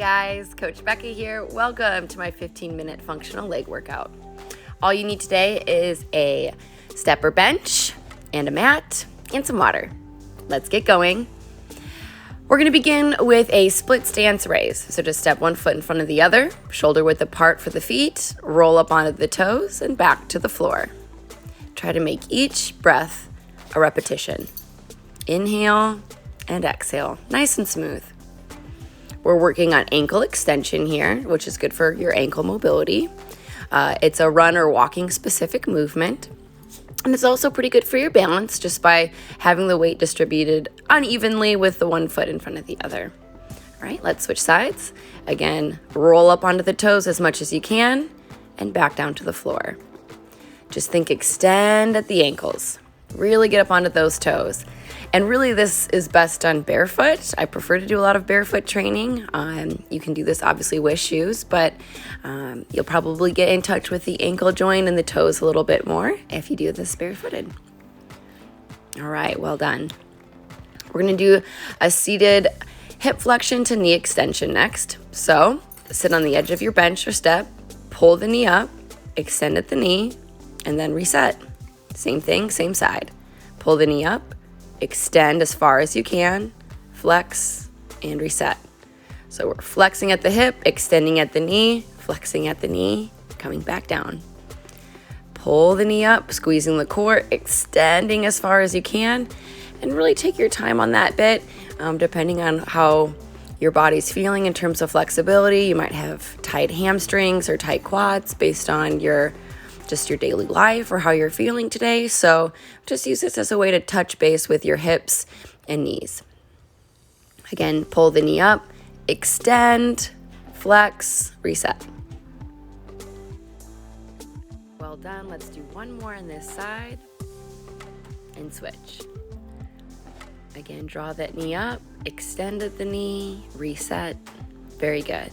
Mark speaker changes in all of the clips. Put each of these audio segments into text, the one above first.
Speaker 1: guys, Coach Becca here. Welcome to my 15-minute functional leg workout. All you need today is a stepper bench and a mat and some water. Let's get going. We're going to begin with a split stance raise. So just step one foot in front of the other, shoulder width apart for the feet, roll up onto the toes and back to the floor. Try to make each breath a repetition. Inhale and exhale, nice and smooth. We're working on ankle extension here, which is good for your ankle mobility. It's a run or walking specific movement. And it's also pretty good for your balance just by having the weight distributed unevenly with the one foot in front of the other. All right, let's switch sides. Again, roll up onto the toes as much as you can and back down to the floor. Just think extend at the ankles. Really get up onto those toes. And really this is best done barefoot. I prefer to do a lot of barefoot training. You can do this obviously with shoes, but you'll probably get in touch with the ankle joint and the toes a little bit more if you do this barefooted. All right, well done. We're gonna do a seated hip flexion to knee extension next. So sit on the edge of your bench or step, pull the knee up, extend at the knee, and then reset. Same thing, same side. Pull the knee up, extend as far as you can, flex, and reset. So we're flexing at the hip, extending at the knee, flexing at the knee, coming back down. Pull the knee up, squeezing the core, extending as far as you can, and really take your time on that bit, depending on how your body's feeling in terms of flexibility. You might have tight hamstrings or tight quads based on your daily life or how you're feeling today. So just use this as a way to touch base with your hips and knees. Again, pull the knee up, extend, flex, reset. Well done. Let's do one more on this side and switch. Again, draw that knee up, extend at the knee, reset. Very good.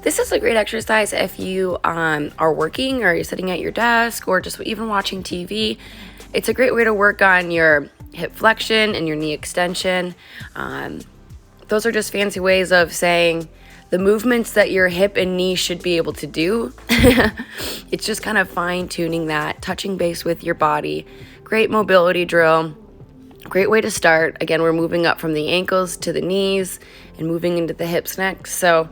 Speaker 1: This is a great exercise if you are working or you're sitting at your desk or just even watching TV. It's a great way to work on your hip flexion and your knee extension. Those are just fancy ways of saying the movements that your hip and knee should be able to do. It's just kind of fine-tuning that, touching base with your body. Great mobility drill. Great way to start. Again, we're moving up from the ankles to the knees and moving into the hips next. So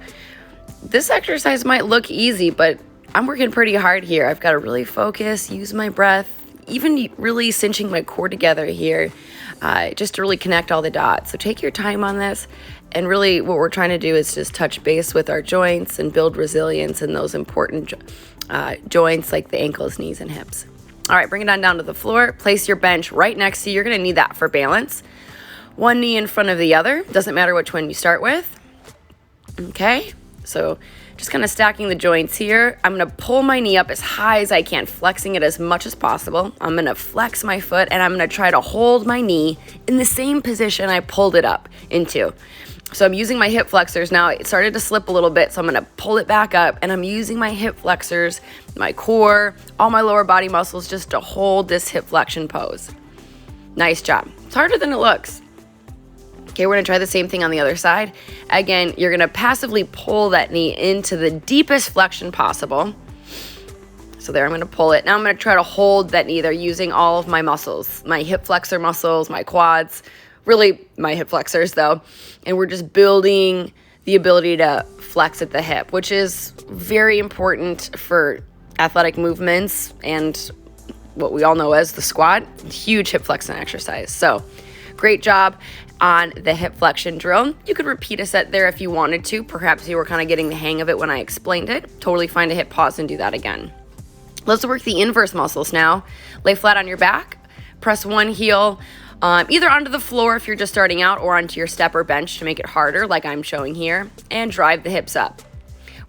Speaker 1: this exercise might look easy, but I'm working pretty hard here. I've got to really focus, use my breath, even really cinching my core together here, just to really connect all the dots. So take your time on this. And really what we're trying to do is just touch base with our joints and build resilience in those important joints like the ankles, knees, and hips. All right, bring it on down to the floor. Place your bench right next to you. You're going to need that for balance. One knee in front of the other. Doesn't matter which one you start with. Okay. So just kind of stacking the joints here. I'm going to pull my knee up as high as I can, flexing it as much as possible. I'm going to flex my foot and I'm going to try to hold my knee in the same position I pulled it up into. So I'm using my hip flexors now. It started to slip a little bit, so I'm going to pull it back up and I'm using my hip flexors, my core, all my lower body muscles just to hold this hip flexion pose. Nice job. It's harder than it looks. Okay, we're gonna try the same thing on the other side. Again, you're gonna passively pull that knee into the deepest flexion possible. So there, I'm gonna pull it. Now I'm gonna try to hold that knee there using all of my muscles, my hip flexor muscles, my quads, really my hip flexors though. And we're just building the ability to flex at the hip, which is very important for athletic movements and what we all know as the squat. Huge hip flexion exercise. So great job on the hip flexion drill. You could repeat a set there if you wanted to. Perhaps you were kind of getting the hang of it when I explained it. Totally fine to hit pause and do that again. Let's work the inverse muscles now. Lay flat on your back. Press one heel either onto the floor if you're just starting out or onto your step or bench to make it harder like I'm showing here, and drive the hips up.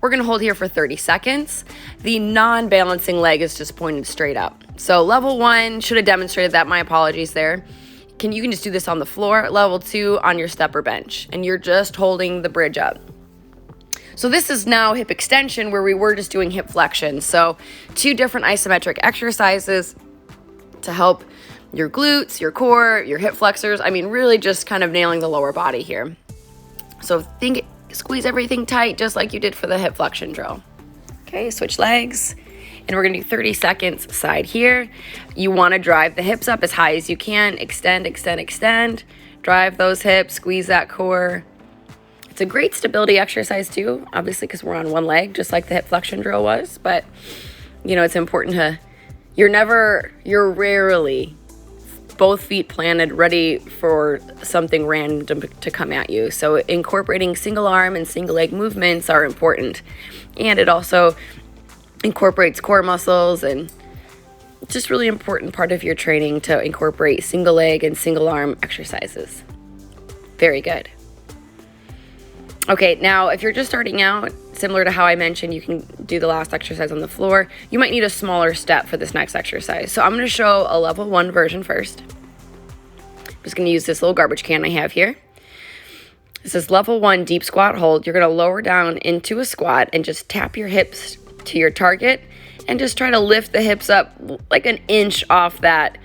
Speaker 1: We're gonna hold here for 30 seconds. The non-balancing leg is just pointed straight up. So level one, should have demonstrated that, my apologies there. You can just do this on the floor. Level two, on your step or bench, and you're just holding the bridge up. So this is now hip extension where we were just doing hip flexion. So two different isometric exercises to help your glutes, your core, your hip flexors. I mean, really just kind of nailing the lower body here. So think Squeeze everything tight, just like you did for the hip flexion drill. Okay, switch legs. And we're gonna do 30 seconds side here. You wanna drive the hips up as high as you can. Extend, extend, extend. Drive those hips, squeeze that core. It's a great stability exercise too, obviously, because we're on one leg, just like the hip flexion drill was. But, you know, it's important to, you're rarely both feet planted, ready for something random to come at you. So incorporating single arm and single leg movements are important. And it also incorporates core muscles, and just really important part of your training to incorporate single leg and single arm exercises. Very good. Okay, now if you're just starting out, similar to how I mentioned, you can do the last exercise on the floor. You might need a smaller step for this next exercise. So I'm gonna show a level 1 version first. I'm just gonna use this little garbage can I have here. This is level 1 deep squat hold. You're gonna lower down into a squat and just tap your hips to your target and just try to lift the hips up like an inch off that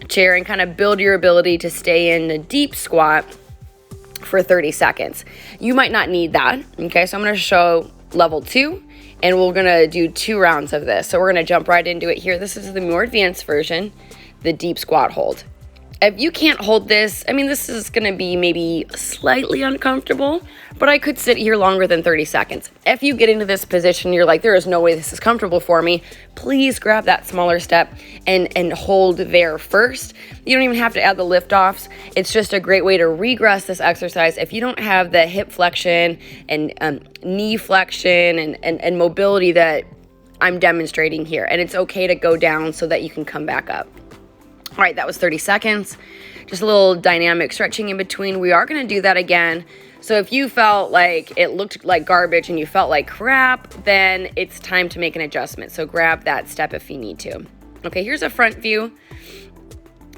Speaker 1: chair and kind of build your ability to stay in a deep squat for 30 seconds. You might not need that, okay? So I'm gonna show level 2, and we're gonna do 2 rounds of this. So we're gonna jump right into it here. This is the more advanced version, the deep squat hold. If you can't hold this, I mean, this is gonna be maybe slightly uncomfortable, but I could sit here longer than 30 seconds. If you get into this position, you're like, there is no way this is comfortable for me, please grab that smaller step and hold there first. You don't even have to add the lift offs. It's just a great way to regress this exercise. If you don't have the hip flexion and knee flexion and mobility that I'm demonstrating here, and it's okay to go down so that you can come back up. All right, that was 30 seconds. Just a little dynamic stretching in between. We are gonna do that again. So if you felt like it looked like garbage and you felt like crap, then it's time to make an adjustment. So grab that step if you need to. Okay, here's a front view.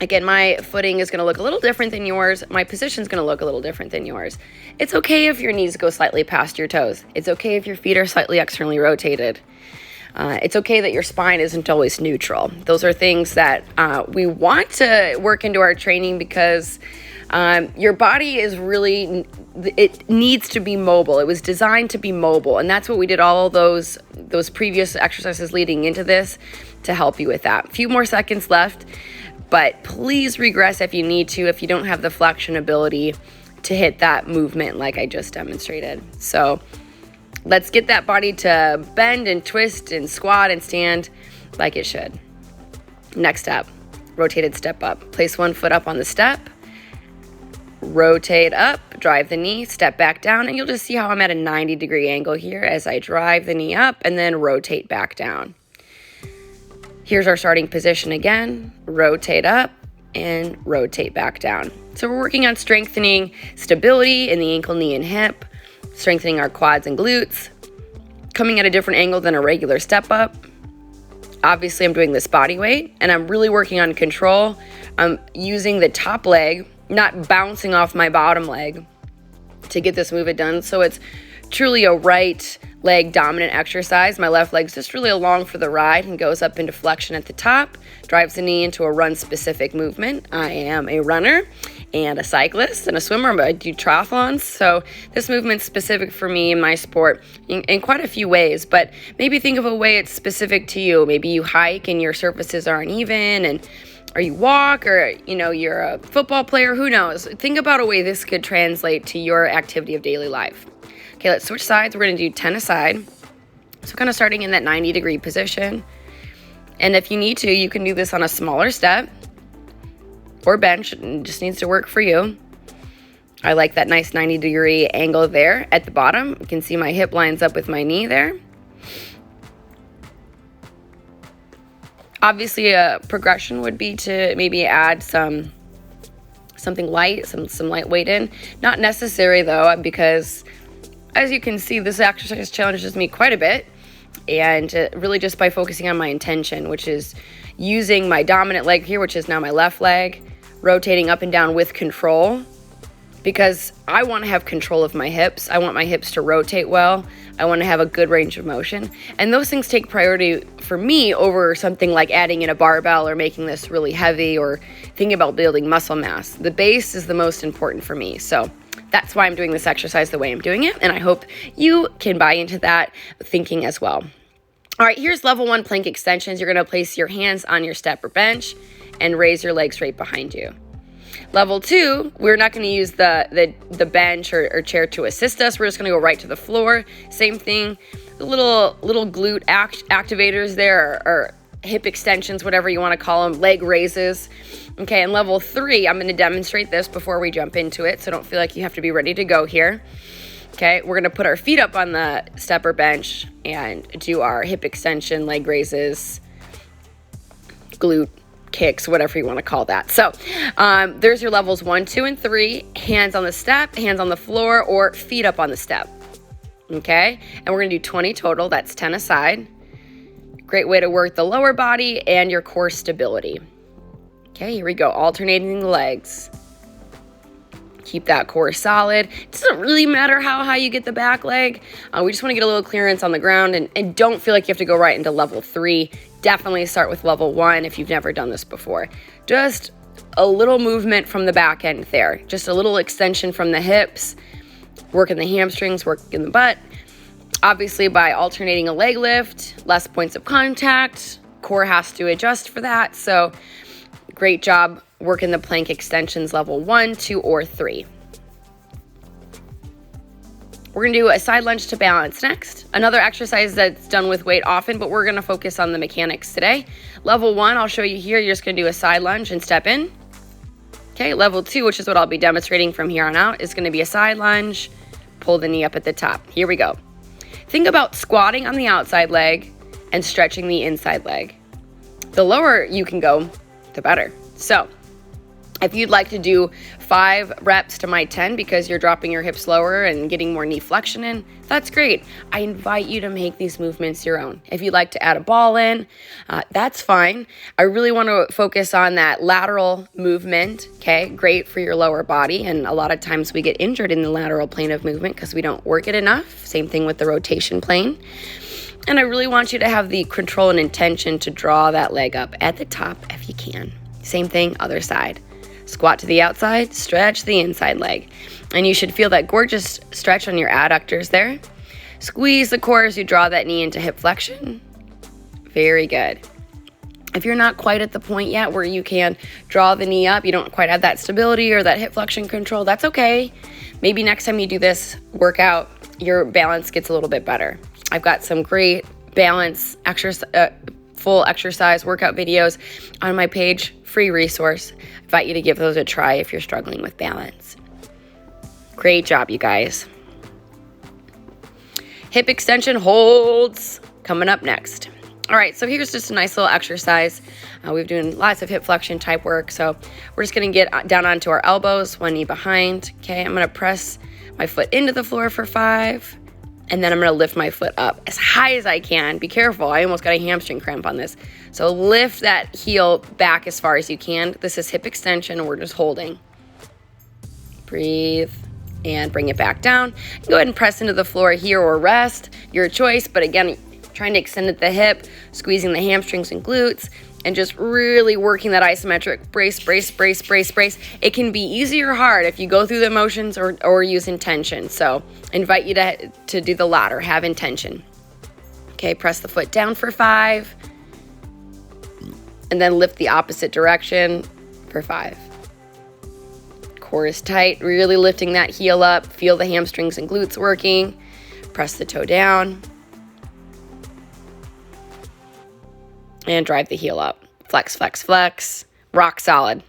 Speaker 1: Again, my footing is gonna look a little different than yours. My position's gonna look a little different than yours. It's okay if your knees go slightly past your toes. It's okay if your feet are slightly externally rotated. It's okay that your spine isn't always neutral. Those are things that we want to work into our training because your body is really, it needs to be mobile. It was designed to be mobile. And that's what we did all those previous exercises leading into this to help you with that. A few more seconds left, but please regress if you need to, if you don't have the flexion ability to hit that movement like I just demonstrated. So let's get that body to bend and twist and squat and stand like it should. Next up, rotated step up. Place one foot up on the step, rotate up, drive the knee, step back down, and you'll just see how I'm at a 90-degree angle here as I drive the knee up and then rotate back down. Here's our starting position again, rotate up and rotate back down. So we're working on strengthening stability in the ankle, knee, and hip, strengthening our quads and glutes, coming at a different angle than a regular step up. Obviously, I'm doing this body weight, and I'm really working on control. I'm using the top leg, not bouncing off my bottom leg to get this movement done. So it's truly a right leg dominant exercise. My left leg's just really along for the ride and goes up into flexion at the top, drives the knee into a run specific movement. I am a runner and a cyclist and a swimmer, but I do triathlons. So this movement's specific for me in my sport in quite a few ways, but maybe think of a way it's specific to you. Maybe you hike and your surfaces are uneven, or you walk, or you're a football player, who knows? Think about a way this could translate to your activity of daily life. Okay, let's switch sides. We're gonna do 10 aside. So kind of starting in that 90-degree position. And if you need to, you can do this on a smaller step or bench. It just needs to work for you. I like that nice 90-degree angle there at the bottom. You can see my hip lines up with my knee there. Obviously, a progression would be to maybe add something light, some light weight in. Not necessary though, because as you can see, this exercise challenges me quite a bit, and really just by focusing on my intention, which is using my dominant leg here, which is now my left leg, rotating up and down with control, because I want to have control of my hips. I want my hips to rotate well. I want to have a good range of motion. And those things take priority for me over something like adding in a barbell or making this really heavy or thinking about building muscle mass. The base is the most important for me. So That's why I'm doing this exercise the way I'm doing it, and I hope you can buy into that thinking as well. All right, here's level 1 plank extensions. You're gonna place your hands on your step or bench and raise your legs right behind you. Level 2, we're not gonna use the bench or chair to assist us. We're just gonna go right to the floor. Same thing, the little glute activators there, or hip extensions, whatever you wanna call them, leg raises. Okay, and level 3, I'm gonna demonstrate this before we jump into it, so don't feel like you have to be ready to go here. Okay, we're gonna put our feet up on the step or bench and do our hip extension, leg raises, glute kicks, whatever you wanna call that. So there's your levels 1, 2, and 3, hands on the step, hands on the floor, or feet up on the step. Okay, and we're gonna do 20 total, that's 10 aside. Great way to work the lower body and your core stability. Okay, here we go, alternating the legs. Keep that core solid. It doesn't really matter how high you get the back leg. We just want to get a little clearance on the ground, and don't feel like you have to go right into level 3. Definitely start with level 1 if you've never done this before. Just a little movement from the back end there. Just a little extension from the hips, working the hamstrings, working the butt. Obviously, by alternating a leg lift, less points of contact, core has to adjust for that. So great job working the plank extensions level 1, 2, or 3. We're gonna do a side lunge to balance next. Another exercise that's done with weight often, but we're gonna focus on the mechanics today. Level 1, I'll show you here. You're just gonna do a side lunge and step in. Okay, level 2, which is what I'll be demonstrating from here on out, is gonna be a side lunge, pull the knee up at the top. Here we go. Think about squatting on the outside leg and stretching the inside leg. The lower you can go, the better. So if you'd like to do 5 reps to my 10 because you're dropping your hips lower and getting more knee flexion in, that's great. I invite you to make these movements your own. If you'd like to add a ball in, that's fine. I really want to focus on that lateral movement, okay? Great for your lower body, and a lot of times we get injured in the lateral plane of movement because we don't work it enough. Same thing with the rotation plane. And I really want you to have the control and intention to draw that leg up at the top if you can. Same thing, other side. Squat to the outside, stretch the inside leg. And you should feel that gorgeous stretch on your adductors there. Squeeze the core as you draw that knee into hip flexion. Very good. If you're not quite at the point yet where you can draw the knee up, you don't quite have that stability or that hip flexion control, that's okay. Maybe next time you do this workout, your balance gets a little bit better. I've got some great balance full exercise workout videos on my page, free resource. I invite you to give those a try if you're struggling with balance. Great job, you guys. Hip extension holds coming up next. All right, so here's just a nice little exercise. We've been doing lots of hip flexion type work, so we're just gonna get down onto our elbows, one knee behind. Okay, I'm gonna press my foot into the floor for 5, and then I'm gonna lift my foot up as high as I can. Be careful, I almost got a hamstring cramp on this. So lift that heel back as far as you can. This is hip extension, and we're just holding. Breathe, and bring it back down. Go ahead and press into the floor here or rest, your choice, but again, trying to extend at the hip, squeezing the hamstrings and glutes, and just really working that isometric brace, brace, brace, brace, brace. It can be easy or hard if you go through the motions or use intention. So I invite you to do the latter, have intention. Okay, press the foot down for 5, and then lift the opposite direction for 5. Core is tight, really lifting that heel up. Feel the hamstrings and glutes working. Press the toe down. And drive the heel up. Flex, flex, flex. Rock solid.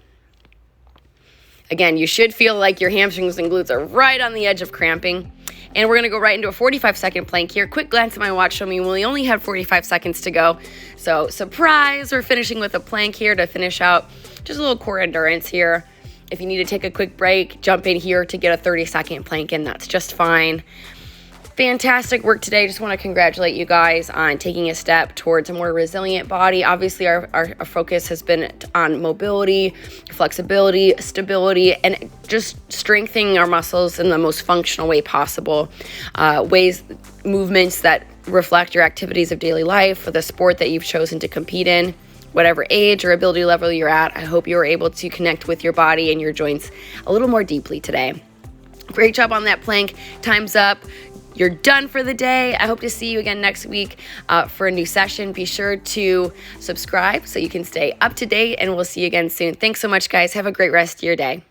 Speaker 1: Again, you should feel like your hamstrings and glutes are right on the edge of cramping. And we're gonna go right into a 45-second plank here. Quick glance at my watch showed me we only had 45 seconds to go. So surprise, we're finishing with a plank here to finish out just a little core endurance here. If you need to take a quick break, jump in here to get a 30-second plank in, that's just fine. Fantastic work today. Just want to congratulate you guys on taking a step towards a more resilient body. Obviously, our focus has been on mobility, flexibility, stability, and just strengthening our muscles in the most functional way possible. Movements that reflect your activities of daily life or the sport that you've chosen to compete in. Whatever age or ability level you're at, I hope you are able to connect with your body and your joints a little more deeply today. Great job on that plank. Time's up. You're done for the day. I hope to see you again next week for a new session. Be sure to subscribe so you can stay up to date, and we'll see you again soon. Thanks so much, guys. Have a great rest of your day.